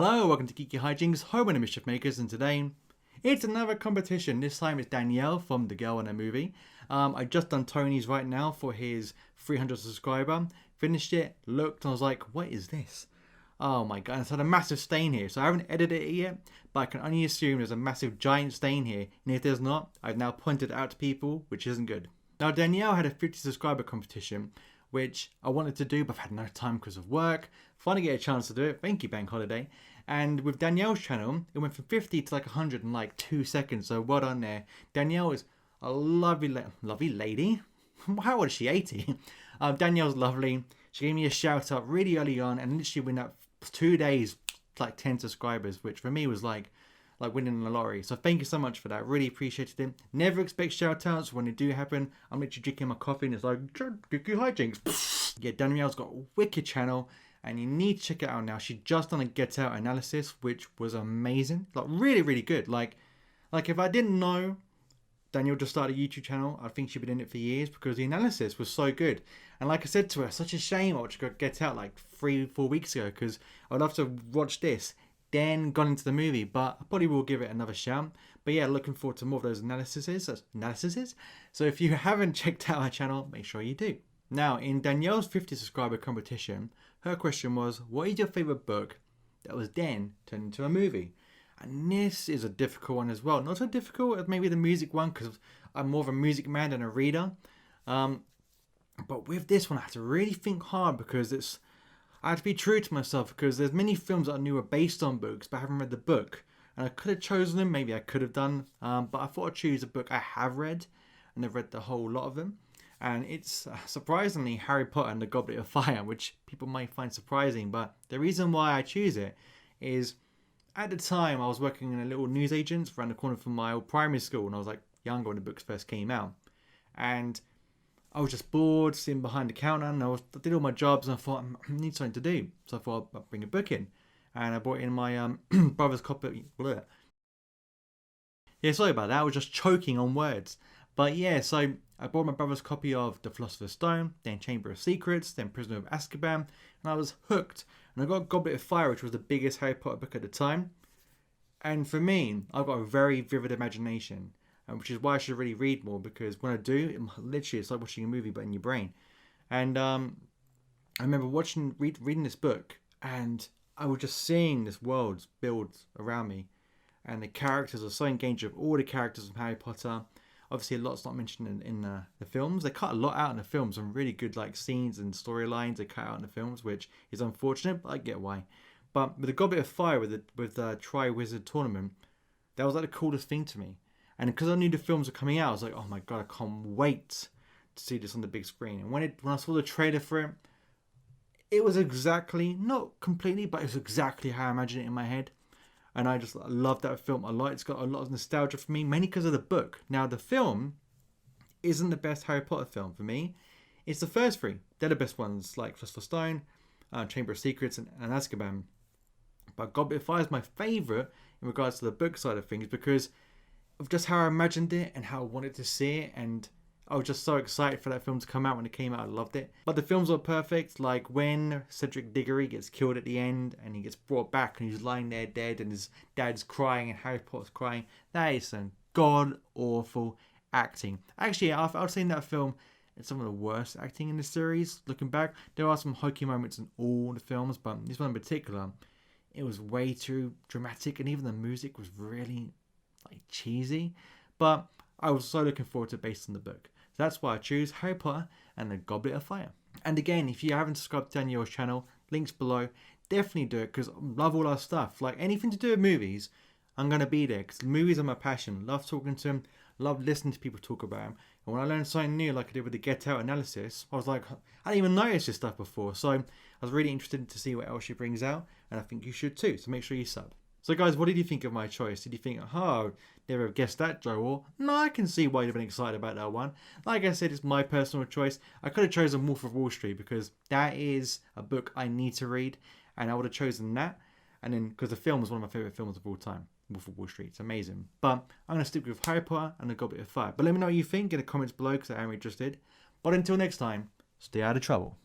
Hello, welcome to GeekyHiJynx, home of the Mischief Makers, and today it's another competition. This time it's Danielle from TheGirl&AMovie. I just done Tony's right now for his 300 subscriber. Finished it, looked, and I was like, what is this? Oh my god, it's had a massive stain here. So I haven't edited it yet, but I can only assume there's a massive giant stain here. And if there's not, I've now pointed it out to people, which isn't good. Now Danielle had a 50 subscriber competition, which I wanted to do, but I've had no time because of work. Finally get a chance to do it. Thank you, bank holiday. And with Danielle's channel, it went from 50 to like 100 in like 2 seconds. So well done there. Danielle is a lovely lady. How old is she? 80. Danielle's lovely. She gave me a shout out really early on, and literally within that 2 days, like 10 subscribers, which for me was like winning the lottery. So thank you so much for that. Really appreciated it. Never expect shout outs. When they do happen, I'm literally drinking my coffee and it's like, GeekyHiJynx. Yeah, Danielle's got a wicked channel and you need to check it out now. She just done a Get Out analysis, which was amazing. Like really, really good. Like if I didn't know Danielle just started a YouTube channel, I think she'd been in it for years because the analysis was so good. And like I said to her, such a shame I watched Get Out like 3-4 weeks ago because I'd love to watch this, then gone into the movie, but I probably will give it another shout. But yeah, looking forward to more of those analyses. So if you haven't checked out her channel, make sure you do. Now, in Danielle's 50 subscriber competition, her question was, what is your favourite book that was then turned into a movie? And this is a difficult one as well. Not so difficult as maybe the music one, because I'm more of a music man than a reader. But with this one, I have to really think hard because I have to be true to myself, because there's many films that I knew were based on books, but I haven't read the book. And I could have chosen them, maybe I could have done, but I thought I'd choose a book I have read, and I've read the whole lot of them. And it's surprisingly Harry Potter and the Goblet of Fire, which people might find surprising. But the reason why I choose it is, at the time I was working in a little newsagent around the corner from my old primary school, and I was like younger when the books first came out. And I was just bored, sitting behind the counter, and I did all my jobs, and I thought, I need something to do. So I thought I'd bring a book in. And I brought in my brother's copy. Bleh. Yeah, sorry about that. I was just choking on words. But yeah, so I bought my brother's copy of The Philosopher's Stone, then Chamber of Secrets, then Prisoner of Azkaban, and I was hooked. And I got Goblet of Fire, which was the biggest Harry Potter book at the time. And for me, I've got a very vivid imagination, which is why I should really read more, because when I do, literally it's like watching a movie but in your brain. And I remember reading this book, and I was just seeing this world build around me, and the characters are so engaged with all the characters from Harry Potter. Obviously a lot's not mentioned in the films. They cut a lot out in the films, and really good like scenes and storylines they cut out in the films, which is unfortunate, but I get why. But with the Goblet of Fire, with the Tri-Wizard tournament, that was like the coolest thing to me. And because I knew the films were coming out, I was like, oh my god, I can't wait to see this on the big screen. And when I saw the trailer for it, it was exactly, not completely, but it was exactly how I imagined it in my head. And I just love that film a lot. It's got a lot of nostalgia for me, mainly because of the book. Now, the film isn't the best Harry Potter film for me. It's the first three. They're the best ones, like Philosopher's Stone, Chamber of Secrets, and Azkaban. But Goblet of Fire is my favourite in regards to the book side of things, because of just how I imagined it and how I wanted to see it. And I was just so excited for that film to come out. When it came out, I loved it. But the films were perfect. Like when Cedric Diggory gets killed at the end and he gets brought back and he's lying there dead and his dad's crying and Harry Potter's crying. That is some god-awful acting. Actually, I would say in that film, it's some of the worst acting in the series. Looking back, there are some hokey moments in all the films, but this one in particular, it was way too dramatic, and even the music was really like cheesy. But I was so looking forward to it based on the book. So that's why I choose Harry Potter and the Goblet of Fire. And again, if you haven't subscribed to Danielle's channel, links below, definitely do it, because I love all our stuff. Like anything to do with movies, I'm going to be there, because movies are my passion. Love talking to them, love listening to people talk about them. And when I learned something new, like I did with the Get Out analysis, I was like, I didn't even notice this stuff before. So I was really interested to see what else she brings out, and I think you should too. So make sure you sub. So guys, what did you think of my choice? Did you think, oh, never have guessed that, Joe? Or, no, I can see why you've been excited about that one. Like I said, it's my personal choice. I could have chosen Wolf of Wall Street, because that is a book I need to read, and I would have chosen that. And then, because the film was one of my favourite films of all time, Wolf of Wall Street. It's amazing. But I'm going to stick with Harry Potter and the Goblet of Fire. But let me know what you think in the comments below, because I am interested. But until next time, stay out of trouble.